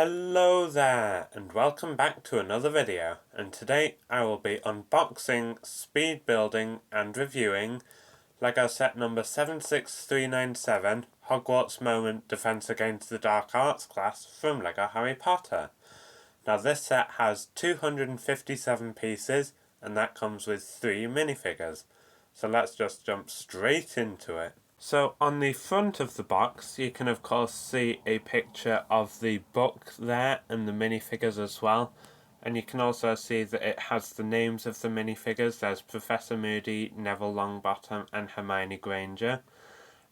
Hello there, and welcome back to another video, and today I will be unboxing, speed building and reviewing LEGO set number 76397 Hogwarts Moment Defense Against the Dark Arts class from LEGO Harry Potter. Now this set has 257 pieces and that comes with 3 minifigures, so let's just jump straight into it. So on the front of the box you can of course see a picture of the book there and the minifigures as well, and you can also see that it has the names of the minifigures. There's Professor Moody, Neville Longbottom and Hermione Granger,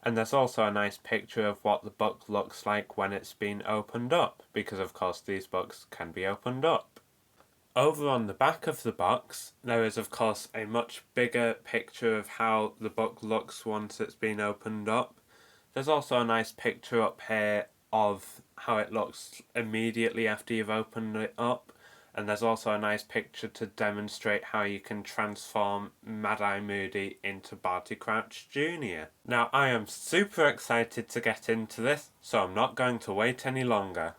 and there's also a nice picture of what the book looks like when it's been opened up, because of course these books can be opened up. Over on the back of the box, there is of course a much bigger picture of how the book looks once it's been opened up. There's also a nice picture up here of how it looks immediately after you've opened it up, and there's also a nice picture to demonstrate how you can transform Mad-Eye Moody into Barty Crouch Jr. Now I am super excited to get into this, so I'm not going to wait any longer.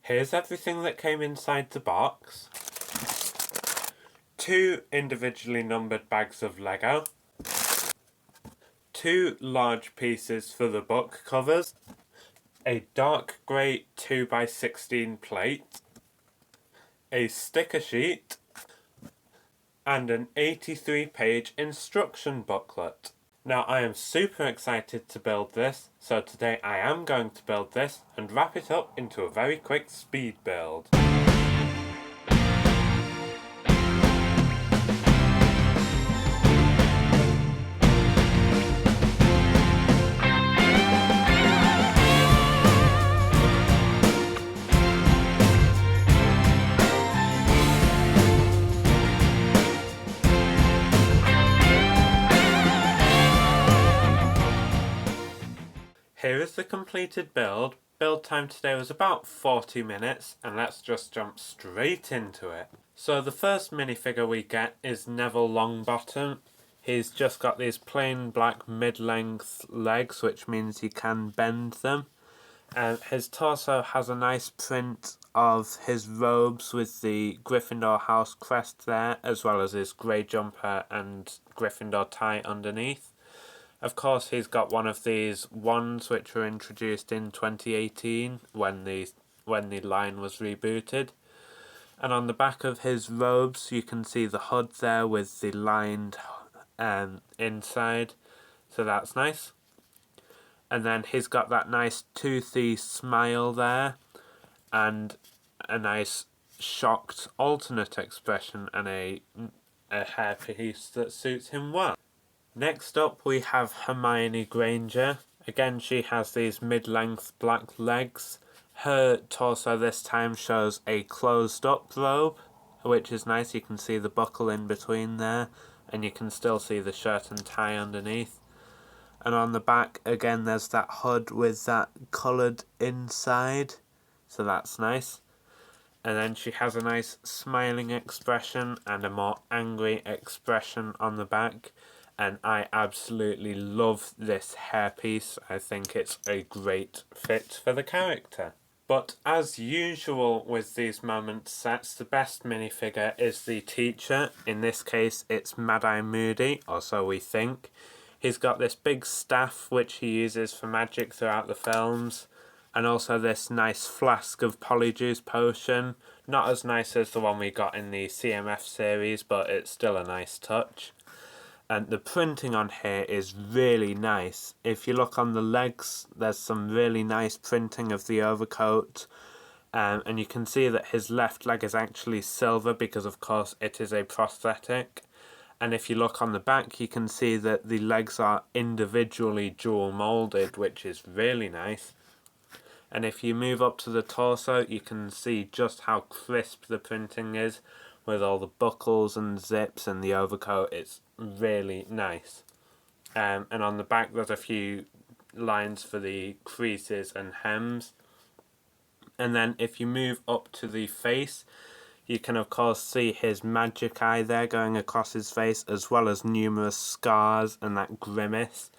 Here's everything that came inside the box. 2 individually numbered bags of Lego. 2 large pieces for the book covers. A dark grey 2x16 plate. A sticker sheet. And an 83-page instruction booklet. Now I am super excited to build this, so today I am going to build this and wrap it up into a very quick speed build. Here is the completed build. Build time today was about 40 minutes, and let's just jump straight into it. So the first minifigure we get is Neville Longbottom. He's just got these plain black mid-length legs, which means you can bend them. His torso has a nice print of his robes with the Gryffindor house crest there, as well as his grey jumper and Gryffindor tie underneath. Of course, he's got one of these wands which were introduced in 2018 when the line was rebooted. And on the back of his robes you can see the hood there with the lined inside, so that's nice. And then he's got that nice toothy smile there, and a nice shocked alternate expression, and a hairpiece that suits him well. Next up we have Hermione Granger. Again, she has these mid-length black legs. Her torso this time shows a closed up robe, which is nice. You can see the buckle in between there, and you can still see the shirt and tie underneath. And on the back again there's that hood with that coloured inside, so that's nice. And then she has a nice smiling expression and a more angry expression on the back. And I absolutely love this hairpiece. I think it's a great fit for the character. But as usual with these moment sets, the best minifigure is the teacher. In this case it's Mad-Eye Moody, or so we think. He's got this big staff which he uses for magic throughout the films, and also this nice flask of Polyjuice potion. Not as nice as the one we got in the CMF series, but it's still a nice touch. And the printing on here is really nice. If you look on the legs, there's some really nice printing of the overcoat. And you can see that his left leg is actually silver because of course it is a prosthetic. And if you look on the back, you can see that the legs are individually dual molded, which is really nice. And if you move up to the torso, you can see just how crisp the printing is, with all the buckles and zips and the overcoat. It's really nice. And on the back there's a few lines for the creases and hems. And then if you move up to the face, You can of course see his magic eye there going across his face, as well as numerous scars and that grimace.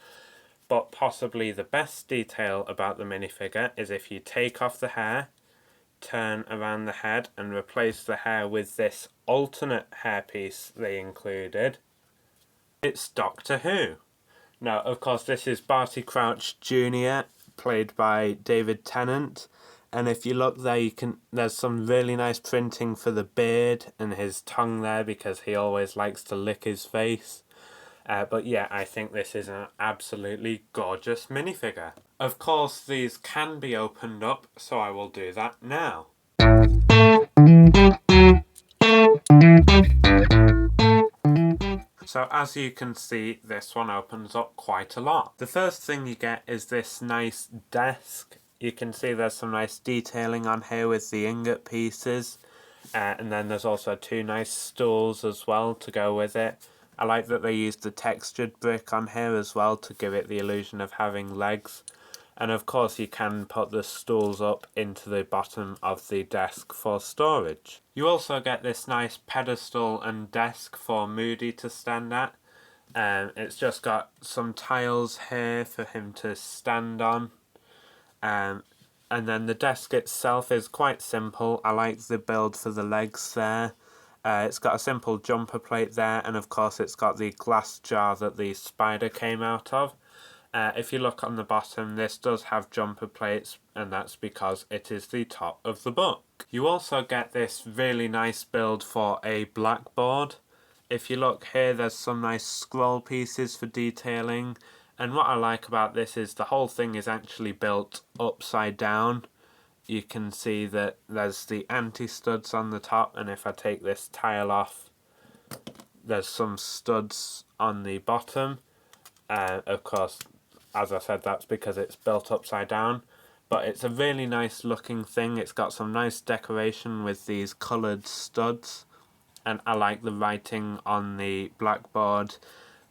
But possibly the best detail about the minifigure is if you take off the hair, turn around the head and replace the hair with this alternate hairpiece they included. It's Doctor Who. Now, of course, this is Barty Crouch Jr., played by David Tennant. And if you look there, there's some really nice printing for the beard and his tongue there, because he always likes to lick his face. But yeah, I think this is an absolutely gorgeous minifigure. Of course, these can be opened up, so I will do that now. So as you can see, this one opens up quite a lot. The first thing you get is this nice desk. You can see there's some nice detailing on here with the ingot pieces. And then there's also 2 nice stools as well to go with it. I like that they used the textured brick on here as well to give it the illusion of having legs. And of course you can put the stools up into the bottom of the desk for storage. You also get this nice pedestal and desk for Moody to stand at. It's just got some tiles here for him to stand on. And then the desk itself is quite simple. I like the build for the legs there. It's got a simple jumper plate there, and of course it's got the glass jar that the spider came out of. If you look on the bottom, this does have jumper plates, and that's because it is the top of the book. You also get this really nice build for a blackboard. If you look here, there's some nice scroll pieces for detailing, and what I like about this is the whole thing is actually built upside down. You can see that there's the anti-studs on the top, and if I take this tile off, there's some studs on the bottom. Of course, as I said, that's because it's built upside down, but it's a really nice looking thing. It's got some nice decoration with these coloured studs, and I like the writing on the blackboard.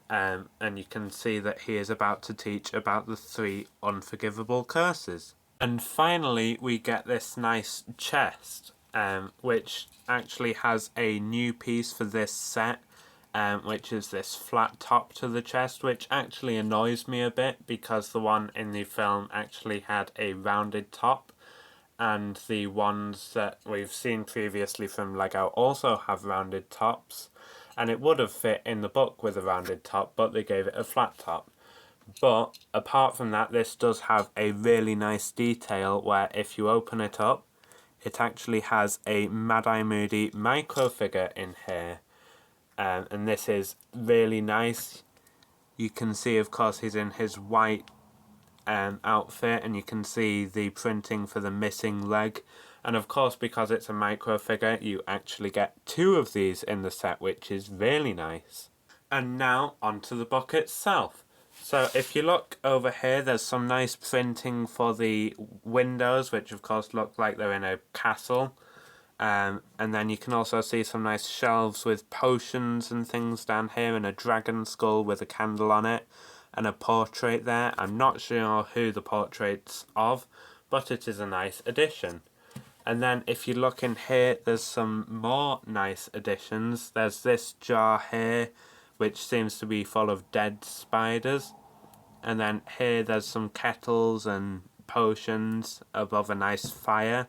And you can see that he is about to teach about the 3 unforgivable curses. And finally, we get this nice chest, which actually has a new piece for this set, which is this flat top to the chest, which actually annoys me a bit because the one in the film actually had a rounded top, and the ones that we've seen previously from Lego also have rounded tops, and it would have fit in the book with a rounded top, but they gave it a flat top. But apart from that, this does have a really nice detail where if you open it up, it actually has a Mad Eye Moody micro figure in here. And this is really nice. You can see, of course, he's in his white outfit, and you can see the printing for the missing leg. And of course, because it's a micro figure, you actually get 2 of these in the set, which is really nice. And now onto the book itself. So if you look over here, there's some nice printing for the windows, which of course look like they're in a castle. And then you can also see some nice shelves with potions and things down here, and a dragon skull with a candle on it, and a portrait there. I'm not sure who the portrait's of, but it is a nice addition. And then if you look in here, there's some more nice additions. There's this jar here, which seems to be full of dead spiders. And then here there's some kettles and potions above a nice fire.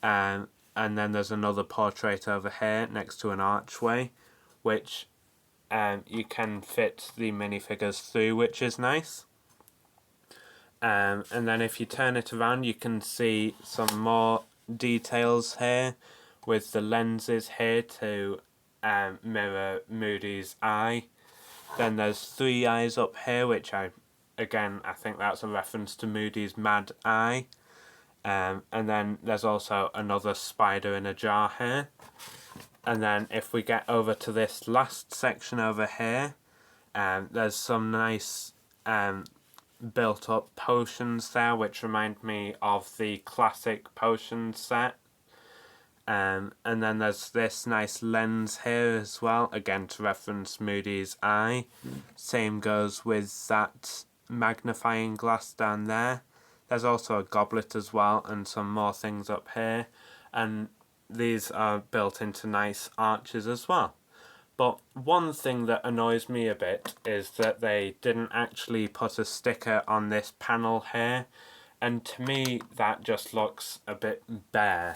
And then there's another portrait over here next to an archway, which you can fit the minifigures through, which is nice. And then if you turn it around, you can see some more details here with the lenses here to mirror Moody's eye. Then there's 3 eyes up here, which I think that's a reference to Moody's mad eye. And then there's also another spider in a jar here. And then if we get over to this last section over here, there's some nice built up potions there, which remind me of the classic potion set. And then there's this nice lens here as well, again to reference Moody's eye. Same goes with that magnifying glass down there. There's also a goblet as well, and some more things up here. And these are built into nice arches as well. But one thing that annoys me a bit is that they didn't actually put a sticker on this panel here, and to me that just looks a bit bare.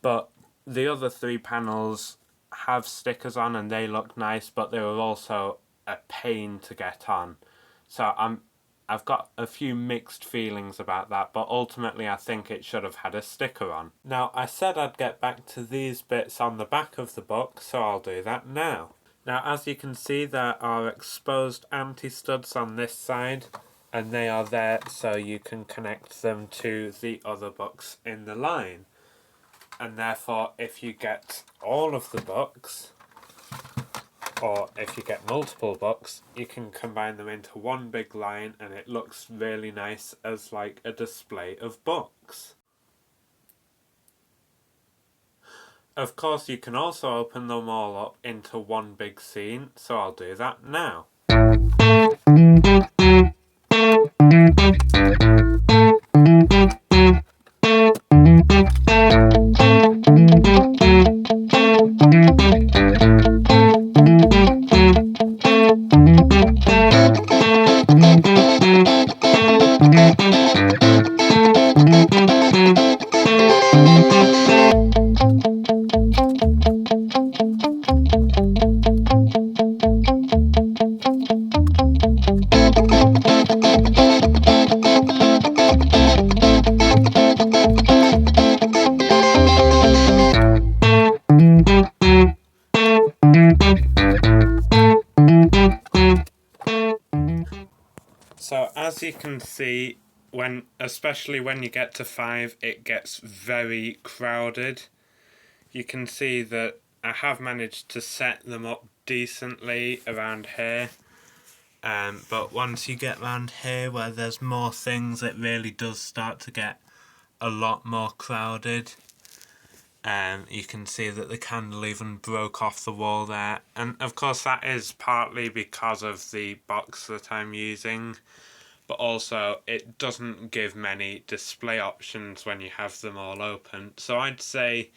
But the other three panels have stickers on and they look nice, but they were also a pain to get on. So I've got a few mixed feelings about that, but ultimately I think it should have had a sticker on. Now, I said I'd get back to these bits on the back of the book, so I'll do that now. Now, as you can see, there are exposed anti-studs on this side, and they are there so you can connect them to the other books in the line. And therefore, if you get all of the books, or if you get multiple books, you can combine them into one big line and it looks really nice as like a display of books. Of course, you can also open them all up into one big scene, so I'll do that now. So as you can see, especially when you get to 5, it gets very crowded. You can see that I have managed to set them up decently around here. But once you get around here where there's more things, it really does start to get a lot more crowded. You can see that the candle even broke off the wall there, and of course that is partly because of the box that I'm using, but also it doesn't give many display options when you have them all open. So I'd say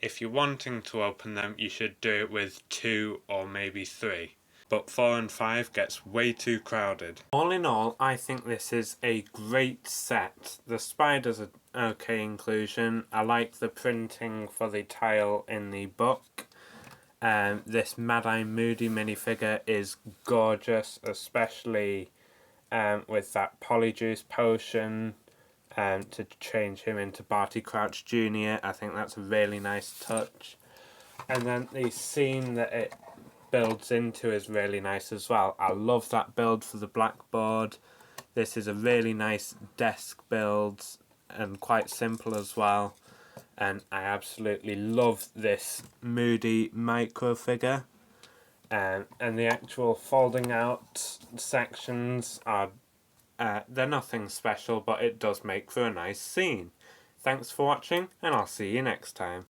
if you're wanting to open them, you should do it with 2 or maybe 3. But 4 and 5 gets way too crowded. All in all, I think this is a great set. The spider's an okay inclusion. I like the printing for the tile in the book. This Mad Eye Moody minifigure is gorgeous, especially with that Polyjuice potion to change him into Barty Crouch Jr. I think that's a really nice touch. And then the scene that it builds into is really nice as well. I love that build for the blackboard. This is a really nice desk build and quite simple as well. And I absolutely love this Moody micro figure. And the actual folding out sections are they're nothing special, but it does make for a nice scene. Thanks for watching, and I'll see you next time.